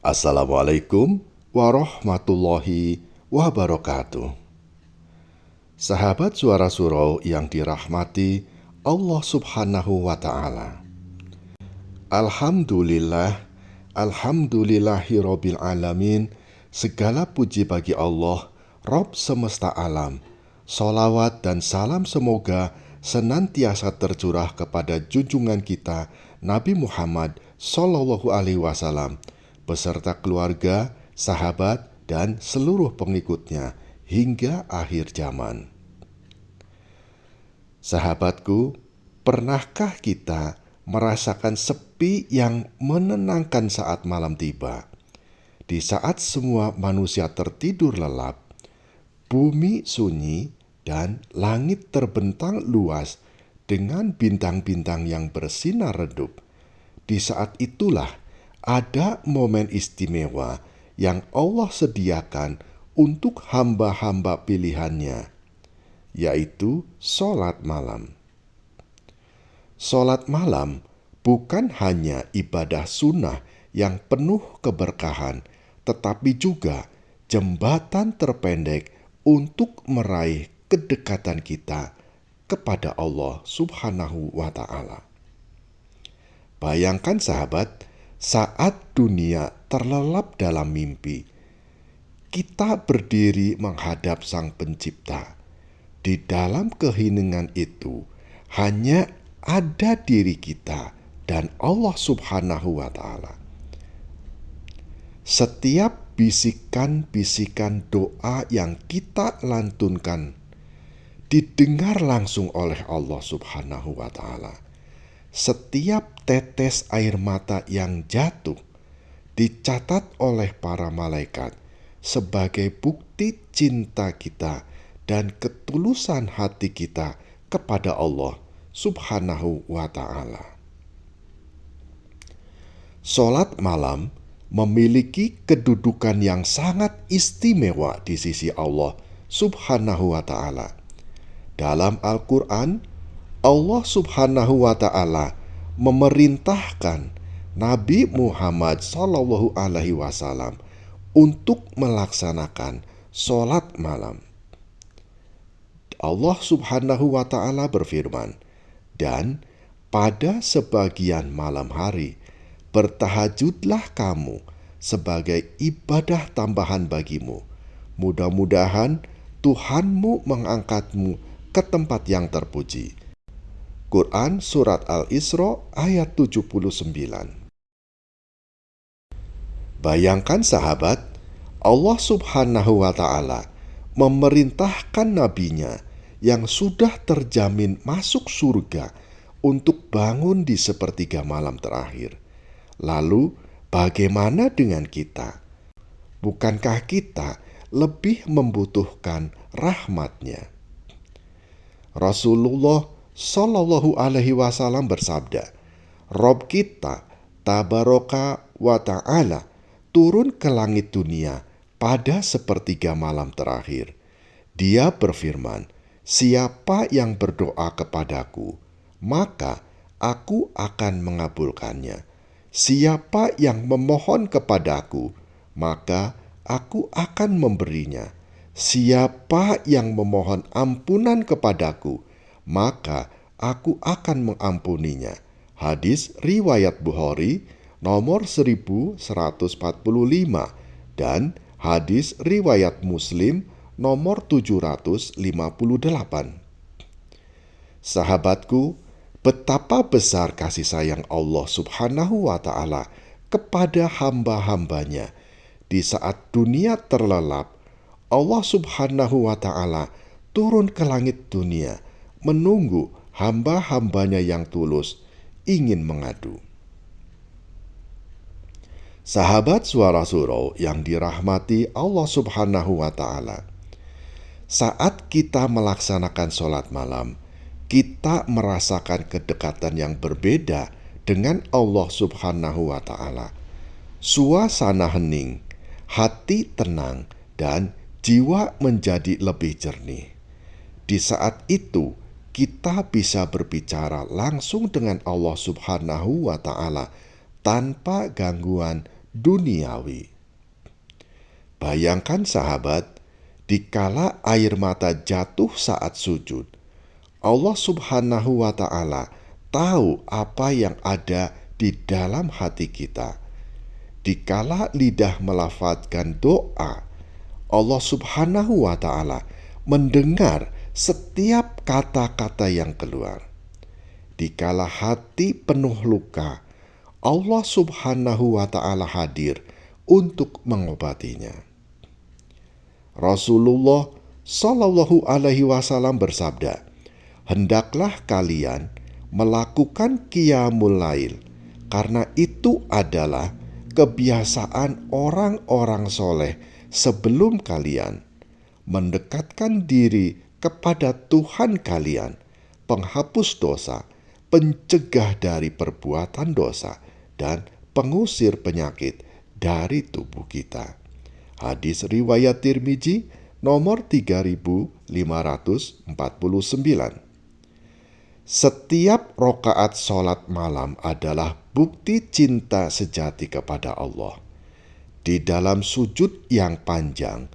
Assalamualaikum warahmatullahi wabarakatuh. Sahabat Suara Surau yang dirahmati Allah Subhanahu wa Ta'ala. Alhamdulillah, alhamdulillahirabbil alamin. Segala puji bagi Allah, Rabb semesta alam. Salawat dan salam semoga senantiasa tercurah kepada junjungan kita Nabi Muhammad Sallallahu Alaihi Wasallam beserta keluarga, sahabat, dan seluruh pengikutnya hingga akhir zaman. Sahabatku, pernahkah kita merasakan sepi yang menenangkan saat malam tiba? Di saat semua manusia tertidur lelap, bumi sunyi dan langit terbentang luas dengan bintang-bintang yang bersinar redup. Di saat itulah ada momen istimewa yang Allah sediakan untuk hamba-hamba pilihannya, yaitu sholat malam. Sholat malam bukan hanya ibadah sunnah yang penuh keberkahan, tetapi juga jembatan terpendek untuk meraih kedekatan kita kepada Allah Subhanahu wa Ta'ala. Bayangkan sahabat, saat dunia terlelap dalam mimpi, kita berdiri menghadap Sang Pencipta. Di dalam keheningan itu, hanya ada diri kita dan Allah Subhanahu wa Ta'ala. Setiap bisikan-bisikan doa yang kita lantunkan didengar langsung oleh Allah Subhanahu wa Ta'ala. Setiap tetes air mata yang jatuh dicatat oleh para malaikat sebagai bukti cinta kita dan ketulusan hati kita kepada Allah Subhanahu wa Ta'ala. Sholat malam memiliki kedudukan yang sangat istimewa di sisi Allah Subhanahu wa Ta'ala. Dalam Al-Quran, Allah Subhanahu wa Ta'ala memerintahkan Nabi Muhammad Sallallahu Alaihi Wasallam untuk melaksanakan sholat malam. Allah Subhanahu wa Ta'ala berfirman, "Dan pada sebagian malam hari bertahajudlah kamu sebagai ibadah tambahan bagimu. Mudah-mudahan Tuhanmu mengangkatmu ke tempat yang terpuji." Quran Surat Al-Isra ayat 79. Bayangkan sahabat, Allah Subhanahu wa Ta'ala memerintahkan nabinya yang sudah terjamin masuk surga untuk bangun di sepertiga malam terakhir. Lalu bagaimana dengan kita? Bukankah kita lebih membutuhkan rahmat-Nya? Rasulullah Sallallahu Alaihi Wasallam bersabda, Rob kita Tabaraka wa Ta'ala turun ke langit dunia pada sepertiga malam terakhir. Dia berfirman, siapa yang berdoa kepadaku, maka aku akan mengabulkannya. Siapa yang memohon kepadaku, maka aku akan memberinya. Siapa yang memohon ampunan kepadaku, maka aku akan mengampuninya. Hadis riwayat Bukhari nomor 1145 dan hadis riwayat Muslim nomor 758. Sahabatku, betapa besar kasih sayang Allah Subhanahu wa Ta'ala kepada hamba-hambanya. Di saat dunia terlelap, Allah Subhanahu wa Ta'ala turun ke langit dunia menunggu hamba-hambanya yang tulus ingin mengadu. Sahabat Suara Surau yang dirahmati Allah Subhanahu wa Ta'ala, saat kita melaksanakan sholat malam, kita merasakan kedekatan yang berbeda dengan Allah Subhanahu wa Ta'ala. Suasana hening, hati tenang, dan jiwa menjadi lebih jernih. Di saat itu, kita bisa berbicara langsung dengan Allah Subhanahu wa Ta'ala tanpa gangguan duniawi. Bayangkan sahabat, dikala air mata jatuh saat sujud, Allah Subhanahu wa Ta'ala tahu apa yang ada di dalam hati kita. Dikala lidah melafazkan doa, Allah Subhanahu wa Ta'ala mendengar setiap kata-kata yang keluar. Dikala hati penuh luka, Allah Subhanahu wa Ta'ala hadir untuk mengobatinya. Rasulullah Shallallahu Alaihi Wasallam bersabda, "Hendaklah kalian melakukan qiyamul lail, karena itu adalah kebiasaan orang-orang soleh sebelum kalian, mendekatkan diri kepada Tuhan kalian, penghapus dosa, pencegah dari perbuatan dosa, dan pengusir penyakit dari tubuh kita." Hadis riwayat Tirmizi nomor 3549. Setiap rokaat sholat malam adalah bukti cinta sejati kepada Allah. Di dalam sujud yang panjang,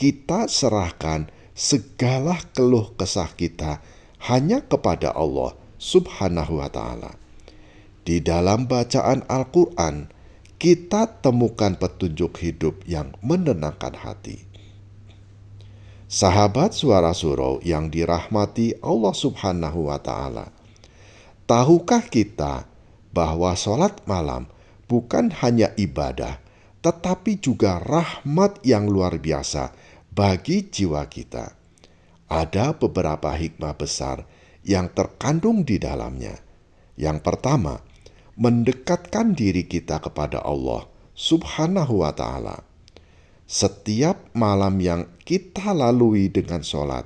kita serahkan segala keluh kesah kita hanya kepada Allah Subhanahu wa Ta'ala. Di dalam bacaan Al-Quran, kita temukan petunjuk hidup yang menenangkan hati. Sahabat Suara Surau yang dirahmati Allah Subhanahu wa Ta'ala, tahukah kita bahwa sholat malam bukan hanya ibadah, tetapi juga rahmat yang luar biasa bagi jiwa kita? Ada beberapa hikmah besar yang terkandung di dalamnya. Yang pertama, mendekatkan diri kita kepada Allah Subhanahu wa Ta'ala. Setiap malam yang kita lalui dengan sholat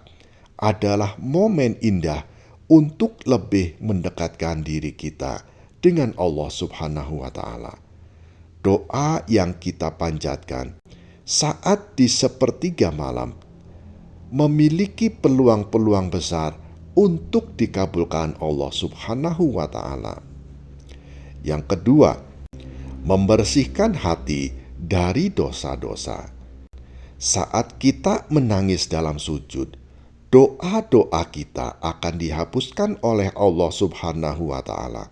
adalah momen indah untuk lebih mendekatkan diri kita dengan Allah Subhanahu wa Ta'ala. Doa yang kita panjatkan saat di sepertiga malam memiliki peluang-peluang besar untuk dikabulkan Allah Subhanahu wa Ta'ala. Yang kedua, membersihkan hati dari dosa-dosa. Saat kita menangis dalam sujud, doa-doa kita akan dihapuskan oleh Allah Subhanahu wa Ta'ala.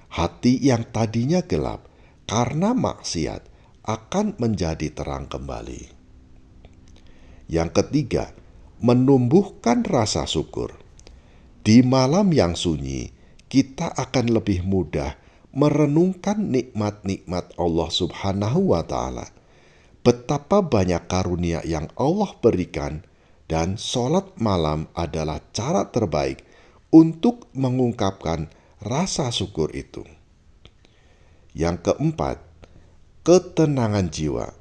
Hati yang tadinya gelap karena maksiat akan menjadi terang kembali. Yang ketiga, menumbuhkan rasa syukur. Di malam yang sunyi, kita akan lebih mudah merenungkan nikmat-nikmat Allah Subhanahu wa Ta'ala. Betapa banyak karunia yang Allah berikan, dan sholat malam adalah cara terbaik untuk mengungkapkan rasa syukur itu. Yang keempat, ketenangan jiwa.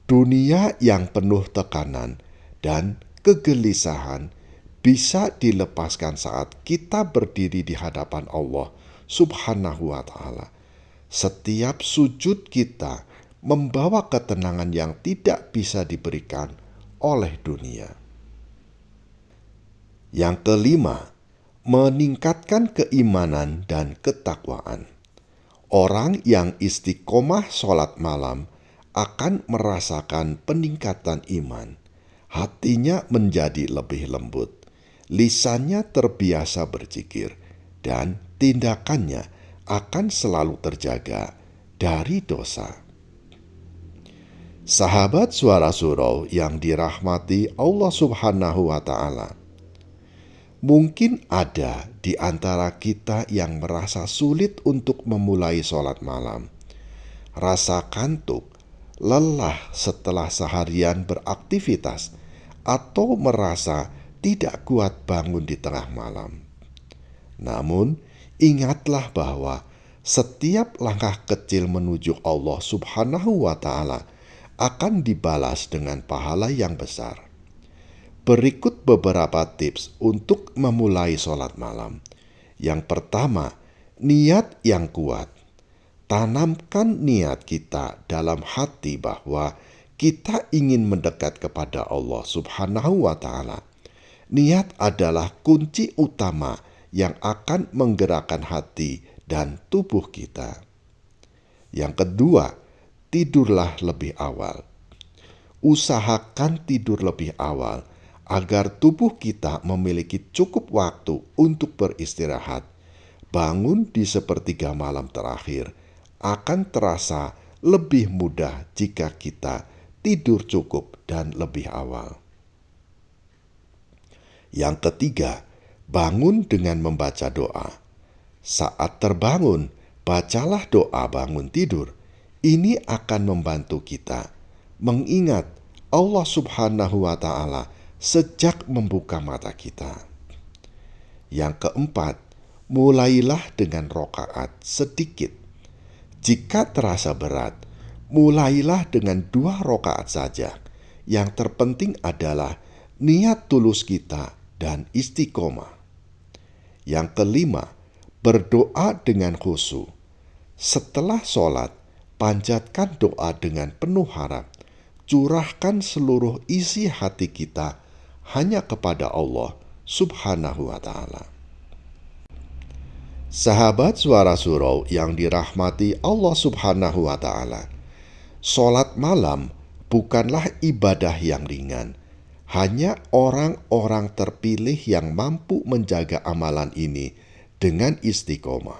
Dunia yang penuh tekanan dan kegelisahan bisa dilepaskan saat kita berdiri di hadapan Allah Subhanahu wa Ta'ala. Setiap sujud kita membawa ketenangan yang tidak bisa diberikan oleh dunia. Yang kelima, meningkatkan keimanan dan ketakwaan. Orang yang istiqomah sholat malam akan merasakan peningkatan iman. Hatinya menjadi lebih lembut, lisannya terbiasa berzikir, dan tindakannya akan selalu terjaga dari dosa. Sahabat Suara Surau yang dirahmati Allah Subhanahu wa Ta'ala, mungkin ada di antara kita yang merasa sulit untuk memulai sholat malam. Rasa kantuk, lelah setelah seharian beraktivitas, atau merasa tidak kuat bangun di tengah malam. Namun, ingatlah bahwa setiap langkah kecil menuju Allah Subhanahu wa Ta'ala akan dibalas dengan pahala yang besar. Berikut beberapa tips untuk memulai sholat malam. Yang pertama, niat yang kuat. Tanamkan niat kita dalam hati bahwa kita ingin mendekat kepada Allah Subhanahu wa Ta'ala. Niat adalah kunci utama yang akan menggerakkan hati dan tubuh kita. Yang kedua, tidurlah lebih awal. Usahakan tidur lebih awal agar tubuh kita memiliki cukup waktu untuk beristirahat. Bangun di sepertiga malam terakhir akan terasa lebih mudah jika kita tidur cukup dan lebih awal. Yang ketiga, bangun dengan membaca doa. Saat terbangun, bacalah doa bangun tidur. Ini akan membantu kita mengingat Allah Subhanahu wa Ta'ala sejak membuka mata kita. Yang keempat, mulailah dengan rakaat sedikit. Jika terasa berat, mulailah dengan 2 rakaat saja. Yang terpenting adalah niat tulus kita dan istiqomah. Yang kelima, berdoa dengan khusyuk. Setelah sholat, panjatkan doa dengan penuh harap. Curahkan seluruh isi hati kita hanya kepada Allah Subhanahu wa Ta'ala. Sahabat Suara Surau yang dirahmati Allah Subhanahu wa Ta'ala, sholat malam bukanlah ibadah yang ringan. Hanya orang-orang terpilih yang mampu menjaga amalan ini dengan istiqomah.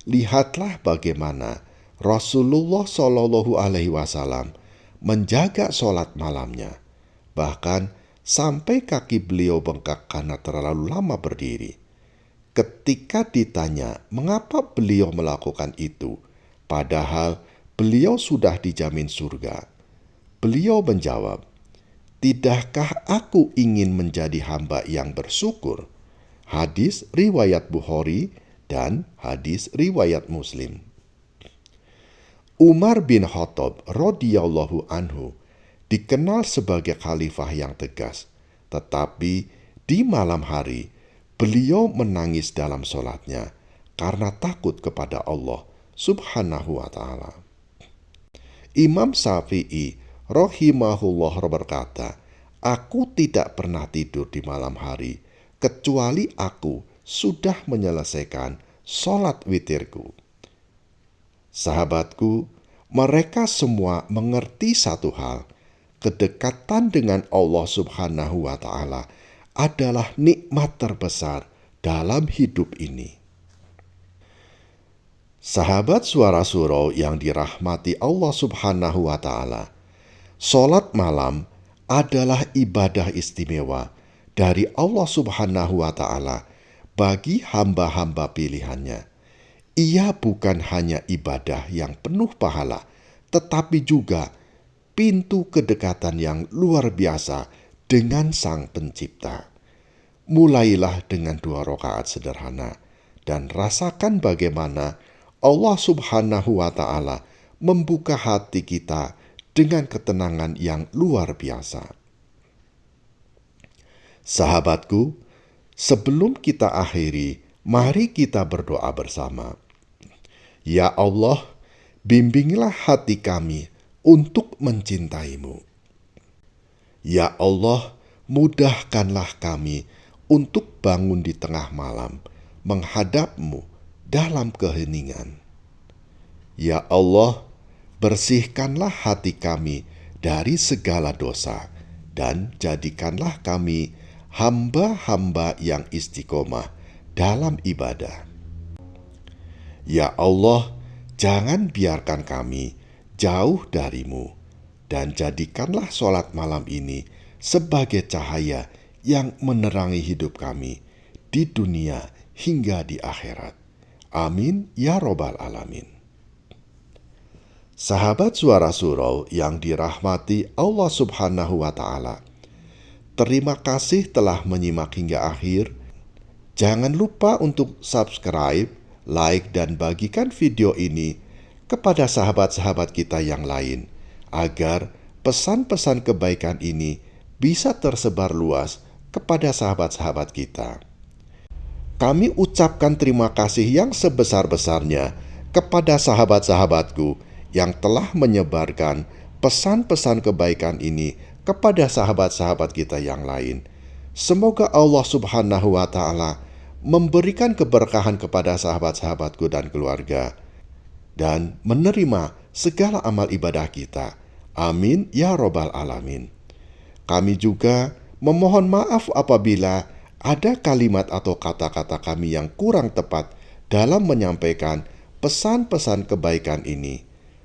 Lihatlah bagaimana Rasulullah Shallallahu Alaihi Wasallam menjaga sholat malamnya, bahkan sampai kaki beliau bengkak karena terlalu lama berdiri. Ketika ditanya mengapa beliau melakukan itu, padahal beliau sudah dijamin surga, beliau menjawab, "Tidakkah aku ingin menjadi hamba yang bersyukur?" Hadis riwayat Bukhari dan hadis riwayat Muslim. Umar bin Khattab radhiyallahu anhu dikenal sebagai khalifah yang tegas, tetapi di malam hari beliau menangis dalam sholatnya karena takut kepada Allah Subhanahu wa Ta'ala. Imam Syafi'i rahimahullah berkata, "Aku tidak pernah tidur di malam hari kecuali aku sudah menyelesaikan sholat witirku." Sahabatku, mereka semua mengerti satu hal, kedekatan dengan Allah Subhanahu wa Ta'ala adalah nikmat terbesar dalam hidup ini. Sahabat Suara Surau yang dirahmati Allah Subhanahu wa Ta'ala, sholat malam adalah ibadah istimewa dari Allah Subhanahu wa Ta'ala bagi hamba-hamba pilihannya. Ia bukan hanya ibadah yang penuh pahala, tetapi juga pintu kedekatan yang luar biasa dengan Sang Pencipta. Mulailah dengan 2 rakaat sederhana dan rasakan bagaimana Allah Subhanahu wa Ta'ala membuka hati kita dengan ketenangan yang luar biasa. Sahabatku, sebelum kita akhiri, mari kita berdoa bersama. Ya Allah, bimbinglah hati kami untuk mencintai-Mu. Ya Allah, mudahkanlah kami untuk bangun di tengah malam, menghadap-Mu dalam keheningan. Ya Allah, bersihkanlah hati kami dari segala dosa, dan jadikanlah kami hamba-hamba yang istiqomah dalam ibadah. Ya Allah, jangan biarkan kami jauh dari-Mu, dan jadikanlah sholat malam ini sebagai cahaya yang menerangi hidup kami di dunia hingga di akhirat. Amin ya Robbal Alamin. Sahabat Suara Surau yang dirahmati Allah Subhanahu wa Ta'ala, terima kasih telah menyimak hingga akhir. Jangan lupa untuk subscribe, like, dan bagikan video ini kepada sahabat-sahabat kita yang lain, agar pesan-pesan kebaikan ini bisa tersebar luas kepada sahabat-sahabat kita. Kami ucapkan terima kasih yang sebesar-besarnya kepada sahabat-sahabatku yang telah menyebarkan pesan-pesan kebaikan ini kepada sahabat-sahabat kita yang lain. Semoga Allah Subhanahu wa Ta'ala memberikan keberkahan kepada sahabat-sahabatku dan keluarga. dan menerima segala amal ibadah kita. Amin ya robbal alamin. Kami juga memohon maaf apabila ada kalimat atau kata-kata kami yang kurang tepat dalam menyampaikan pesan-pesan kebaikan ini.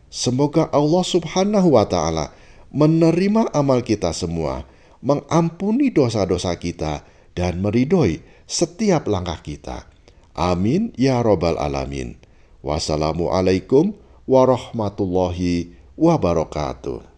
Semoga Allah Subhanahu wa Ta'ala menerima amal kita semua, mengampuni dosa-dosa kita, dan meridhoi setiap langkah kita. Amin ya robbal alamin. Wassalamualaikum warahmatullahi wabarakatuh.